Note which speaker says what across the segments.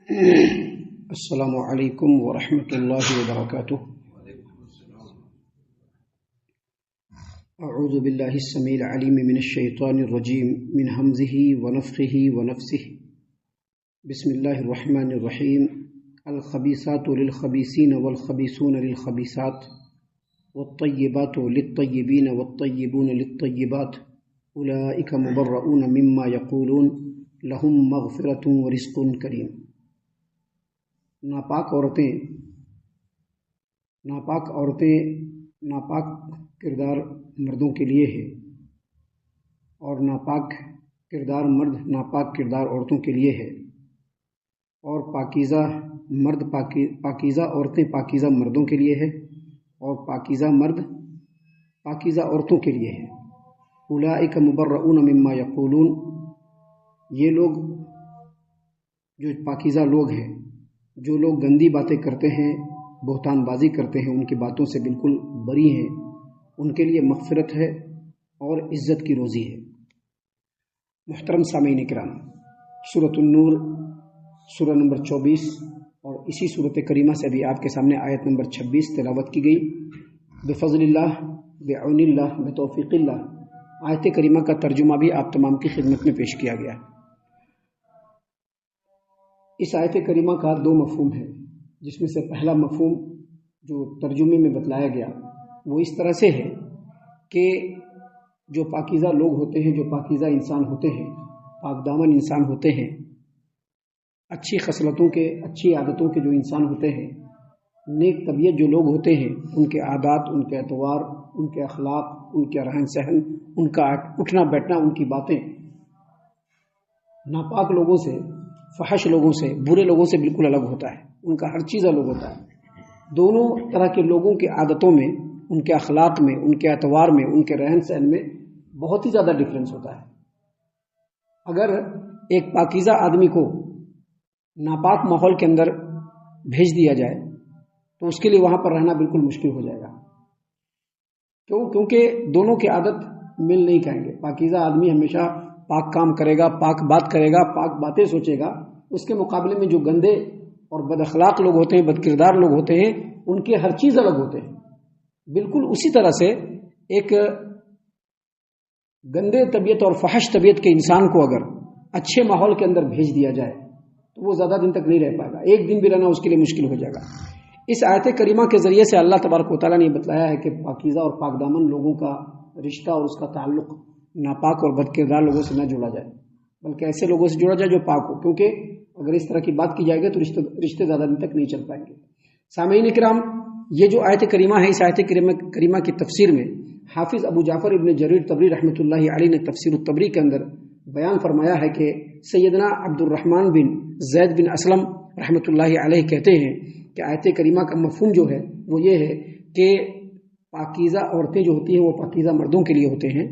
Speaker 1: السلام علیکم ورحمۃ اللہ وبرکاتہ۔ اعوذ باللہ السمیع العلیم من الشیطان الرجیم من ہمزہ ونفخہ ونفثہ۔ بسم اللہ الرحمن الرحیم۔ الخبیثات للخبیثین والخبیثون للخبیثات والطیبات للطیبین والطیبون للطیبات اولئک مبرؤون مما یقولون لہم مغفرۃ ورزق کریم۔ ناپاک عورتیں ناپاک کردار مردوں کے لیے ہے، اور ناپاک کردار مرد ناپاک کردار عورتوں کے لیے ہے، اور پاکیزہ عورتیں پاکیزہ مردوں کے لیے ہے، اور پاکیزہ مرد پاکیزہ عورتوں کے لیے ہے۔ اولئک مبرؤون مما یقولون، یہ لوگ جو پاکیزہ لوگ ہیں، جو لوگ گندی باتیں کرتے ہیں، بہتان بازی کرتے ہیں، ان کی باتوں سے بالکل بری ہیں، ان کے لیے مغفرت ہے اور عزت کی روزی ہے۔ محترم سامعین کرام، سورۃ النور سورہ نمبر 24 اور اسی سورۃ کریمہ سے ابھی آپ کے سامنے آیت نمبر 26 تلاوت کی گئی۔ بفضل اللہ، بعون اللہ، بتوفیق اللہ، آیت کریمہ کا ترجمہ بھی آپ تمام کی خدمت میں پیش کیا گیا۔ اس آیت کریمہ کا دو مفہوم ہے، جس میں سے پہلا مفہوم جو ترجمے میں بتلایا گیا وہ اس طرح سے ہے کہ جو پاکیزہ لوگ ہوتے ہیں، جو پاکیزہ انسان ہوتے ہیں، پاک دامن انسان ہوتے ہیں، اچھی خصلتوں کے، اچھی عادتوں کے جو انسان ہوتے ہیں، نیک طبیعت جو لوگ ہوتے ہیں، ان کے عادات، ان کے اطوار، ان کے اخلاق، ان کے رہن سہن، ان کا اٹھنا بیٹھنا، ان کی باتیں ناپاک لوگوں سے، فحش لوگوں سے، برے لوگوں سے بالکل الگ ہوتا ہے۔ ان کا ہر چیز الگ ہوتا ہے۔ دونوں طرح کے لوگوں کے عادتوں میں، ان کے اخلاق میں، ان کے اطوار میں، ان کے رہن سہن میں بہت ہی زیادہ ڈفرینس ہوتا ہے۔ اگر ایک پاکیزہ آدمی کو ناپاک ماحول کے اندر بھیج دیا جائے تو اس کے لیے وہاں پر رہنا بالکل مشکل ہو جائے گا۔ کیونکہ دونوں کی عادت مل نہیں کھائیں گے۔ پاکیزہ آدمی ہمیشہ پاک کام کرے گا، پاک بات کرے گا، پاک باتیں سوچے گا۔ اس کے مقابلے میں جو گندے اور بد اخلاق لوگ ہوتے ہیں، بد کردار لوگ ہوتے ہیں، ان کے ہر چیز الگ ہوتے ہیں۔ بالکل اسی طرح سے ایک گندے طبیعت اور فحش طبیعت کے انسان کو اگر اچھے ماحول کے اندر بھیج دیا جائے تو وہ زیادہ دن تک نہیں رہ پائے گا، ایک دن بھی رہنا اس کے لیے مشکل ہو جائے گا۔ اس آیت کریمہ کے ذریعے سے اللہ تبارک و تعالیٰ نے بتلایا ہے کہ پاکیزہ اور پاک دامن لوگوں کا رشتہ اور اس کا تعلق ناپاک اور بد کردار لوگوں سے نہ جوڑا جائے، بلکہ ایسے لوگوں سے جوڑا جائے جو پاک ہو، کیونکہ اگر اس طرح کی بات کی جائے گی تو رشتے زیادہ دن تک نہیں چل پائیں گے۔ سامعین کرام، یہ جو آیت کریمہ ہے، اس آیت کریمہ کی تفسیر میں حافظ ابو جعفر ابن جریر طبری رحمۃ اللہ علیہ نے تفسیر الطبری کے اندر بیان فرمایا ہے کہ سیدنا عبد الرحمن بن زید بن اسلم رحمۃ اللہ علیہ کہتے ہیں کہ آیت کریمہ کا مفہوم جو ہے وہ یہ ہے کہ پاکیزہ عورتیں جو ہوتی ہیں وہ پاکیزہ مردوں کے لیے ہوتے ہیں،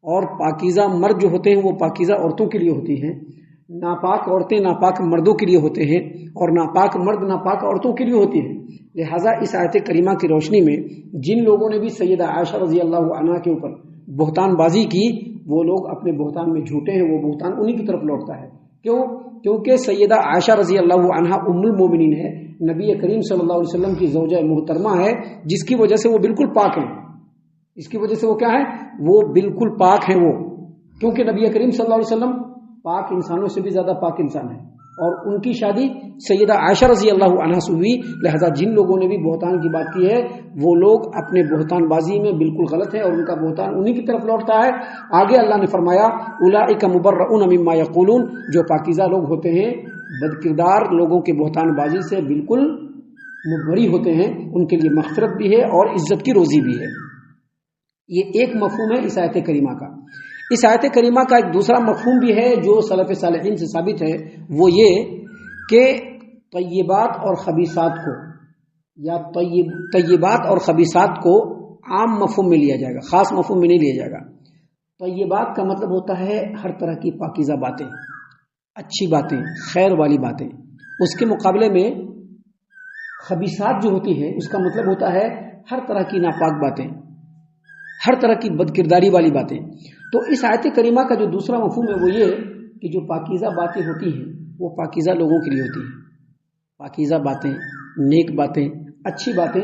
Speaker 1: اور پاکیزہ مرد جو ہوتے ہیں وہ پاکیزہ عورتوں کے لیے ہوتی ہیں۔ ناپاک عورتیں ناپاک مردوں کے لیے ہوتے ہیں، اور ناپاک مرد ناپاک عورتوں کے لیے ہوتی ہیں۔ لہٰذا اس آیت کریمہ کی روشنی میں جن لوگوں نے بھی سیدہ عائشہ رضی اللہ عنہا کے اوپر بہتان بازی کی، وہ لوگ اپنے بہتان میں جھوٹے ہیں، وہ بہتان انہی کی طرف لوٹتا ہے۔ کیونکہ سیدہ عائشہ رضی اللہ عنہا ام المومنین ہے، نبی کریم صلی اللہ علیہ وسلم کی زوجہ محترمہ ہے، جس کی وجہ سے وہ بالکل پاک ہیں۔ اس کی وجہ سے وہ کیا ہے؟ وہ بالکل پاک ہیں وہ، کیونکہ نبی کریم صلی اللہ علیہ وسلم پاک انسانوں سے بھی زیادہ پاک انسان ہیں، اور ان کی شادی سیدہ عائشہ رضی اللہ عنہا سے ہوئی۔ لہذا جن لوگوں نے بھی بہتان کی بات کی ہے وہ لوگ اپنے بہتان بازی میں بالکل غلط ہیں، اور ان کا بہتان انہی کی طرف لوٹتا ہے۔ آگے اللہ نے فرمایا اولئک مبرؤون مما یقولون، جو پاکیزہ لوگ ہوتے ہیں بد کردار لوگوں کے بہتان بازی سے بالکل مبری ہوتے ہیں، ان کے لیے مغفرت بھی ہے اور عزت کی روزی بھی ہے۔ یہ ایک مفہوم ہے اس آیت کریمہ کا۔ اس آیت کریمہ کا ایک دوسرا مفہوم بھی ہے جو سلف صالحین سے ثابت ہے، وہ یہ کہ طیبات اور خبیثات کو، یا طیبات اور خبیثات کو عام مفہوم میں لیا جائے گا، خاص مفہوم میں نہیں لیا جائے گا۔ طیبات کا مطلب ہوتا ہے ہر طرح کی پاکیزہ باتیں، اچھی باتیں، خیر والی باتیں۔ اس کے مقابلے میں خبیثات جو ہوتی ہیں اس کا مطلب ہوتا ہے ہر طرح کی ناپاک باتیں، ہر طرح کی بد کرداری والی باتیں۔ تو اس آیت کریمہ کا جو دوسرا مفہوم ہے وہ یہ کہ جو پاکیزہ باتیں ہوتی ہیں وہ پاکیزہ لوگوں کے لیے ہوتی ہیں. پاکیزہ باتیں، نیک باتیں، اچھی باتیں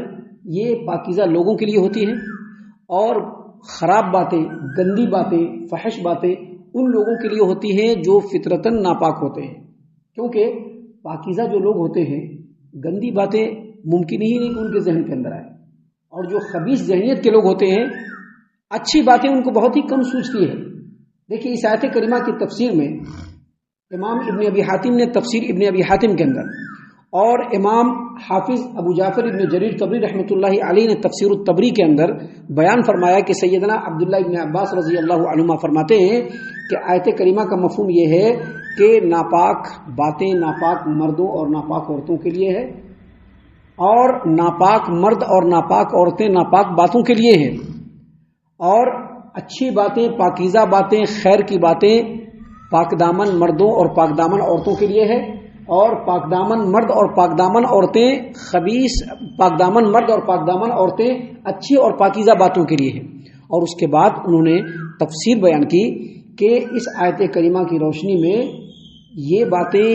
Speaker 1: یہ پاکیزہ لوگوں کے لیے ہوتی ہیں، اور خراب باتیں، گندی باتیں، فحش باتیں ان لوگوں کے لیے ہوتی ہیں جو فطرتاً ناپاک ہوتے ہیں. کیونکہ پاکیزہ جو لوگ ہوتے ہیں گندی باتیں ممکن ہی نہیں کہ ان کے ذہن کے اندر آئے، اور جو خبیث ذہنیت کے لوگ ہوتے ہیں اچھی باتیں ان کو بہت ہی کم سوچتی ہے. دیکھیے اس آیت کریمہ کی تفسیر میں امام ابن ابی حاتم نے تفسیر ابن ابی حاتم کے اندر، اور امام حافظ ابو جعفر ابن جریر طبری رحمۃ اللہ علیہ نے تفسیر الطبری کے اندر بیان فرمایا کہ سیدنا عبداللہ ابن عباس رضی اللہ عنہما فرماتے ہیں کہ آیت کریمہ کا مفہوم یہ ہے کہ ناپاک باتیں ناپاک مردوں اور ناپاک عورتوں کے لیے ہے، اور ناپاک مرد اور ناپاک عورتیں ناپاک باتوں کے لیے ہیں، اور اچھی باتیں، پاکیزہ باتیں، خیر کی باتیں پاک دامن مردوں اور پاک دامن عورتوں کے لیے ہے، اور پاک دامن مرد اور پاک دامن عورتیں خبیث، پاک دامن مرد اور پاک دامن عورتیں اچھی اور پاکیزہ باتوں کے لیے ہیں. اور اس کے بعد انہوں نے تفسیر بیان کی کہ اس آیت کریمہ کی روشنی میں یہ باتیں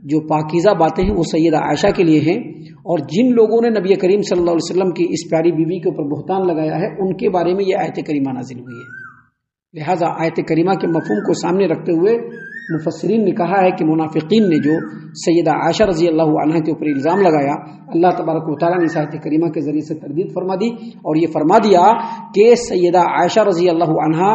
Speaker 1: جو پاکیزہ باتیں ہیں وہ سیدہ عائشہ کے لیے ہیں، اور جن لوگوں نے نبی کریم صلی اللہ علیہ وسلم کی اس پیاری بیوی کے اوپر بہتان لگایا ہے ان کے بارے میں یہ آیت کریمہ نازل ہوئی ہے. لہٰذا آیت کریمہ کے مفہوم کو سامنے رکھتے ہوئے مفسرین نے کہا ہے کہ منافقین نے جو سیدہ عائشہ رضی اللہ عنہا کے اوپر الزام لگایا، اللہ تبارک و تعالیٰ نے اس آیت کریمہ کے ذریعے سے تردید فرما دی، اور یہ فرما دیا کہ سیدہ عائشہ رضی اللہ عنہا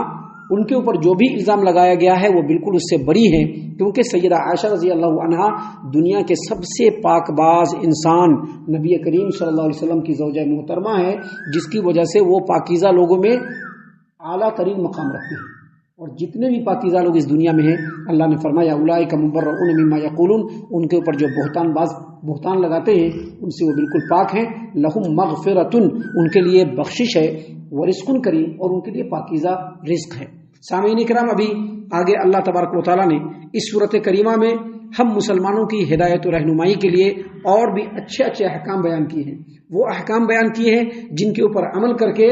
Speaker 1: ان کے اوپر جو بھی الزام لگایا گیا ہے وہ بالکل اس سے بری ہیں، کیونکہ سیدہ عائشہ رضی اللہ عنہا دنیا کے سب سے پاک باز انسان نبی کریم صلی اللہ علیہ وسلم کی زوجہ محترمہ ہے، جس کی وجہ سے وہ پاکیزہ لوگوں میں اعلیٰ ترین مقام رکھتے ہیں. اور جتنے بھی پاکیزہ لوگ اس دنیا میں ہیں اللہ نے فرمایا اولئک مبرؤون مما یقولون، ان کے اوپر جو بہتان لگاتے ہیں ان سے وہ بالکل پاک ہیں. لہم مغفرۃ، ان کے لیے بخشش ہے، ورزق کریم، اور ان کے لیے پاکیزہ رزق ہے. سامعین کرام، ابھی آگے اللہ تبارک و تعالیٰ نے اس سورۃ کریمہ میں ہم مسلمانوں کی ہدایت و رہنمائی کے لیے اور بھی اچھے اچھے احکام بیان کیے ہیں. وہ احکام بیان کیے ہیں جن کے اوپر عمل کر کے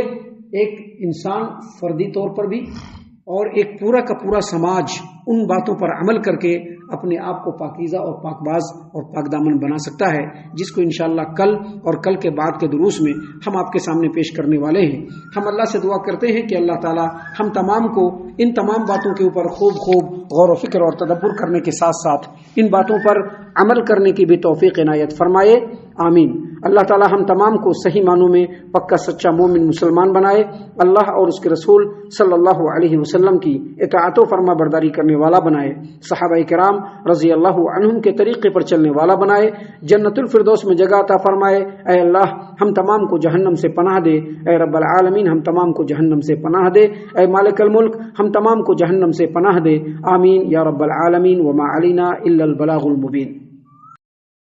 Speaker 1: ایک انسان فردی طور پر بھی اور ایک پورا کا پورا سماج ان باتوں پر عمل کر کے اپنے آپ کو پاکیزہ اور پاک باز اور پاک دامن بنا سکتا ہے، جس کو انشاءاللہ کل اور کل کے بعد کے دروس میں ہم آپ کے سامنے پیش کرنے والے ہیں. ہم اللہ سے دعا کرتے ہیں کہ اللہ تعالی ہم تمام کو ان تمام باتوں کے اوپر خوب غور و فکر اور تدبر کرنے کے ساتھ ساتھ ان باتوں پر عمل کرنے کی بھی توفیق عنایت فرمائے، آمین. اللہ تعالی ہم تمام کو صحیح معنوں میں پکا سچا مومن مسلمان بنائے، اللہ اور اس کے رسول صلی اللہ علیہ وسلم کی اطاعت و فرما برداری کرنے والا بنائے، صحابہ کرام رضی اللہ عنہم کے طریقے پر چلنے والا بنائے، جنت الفردوس میں جگہ عطا فرمائے. اے اللہ ہم تمام کو جہنم سے پناہ دے، اے رب العالمین ہم تمام کو جہنم سے پناہ دے، اے مالک الملک ہم تمام کو جہنم سے پناہ دے، آمین یا رب العالمین. وما علینا الا البلاغ المبین.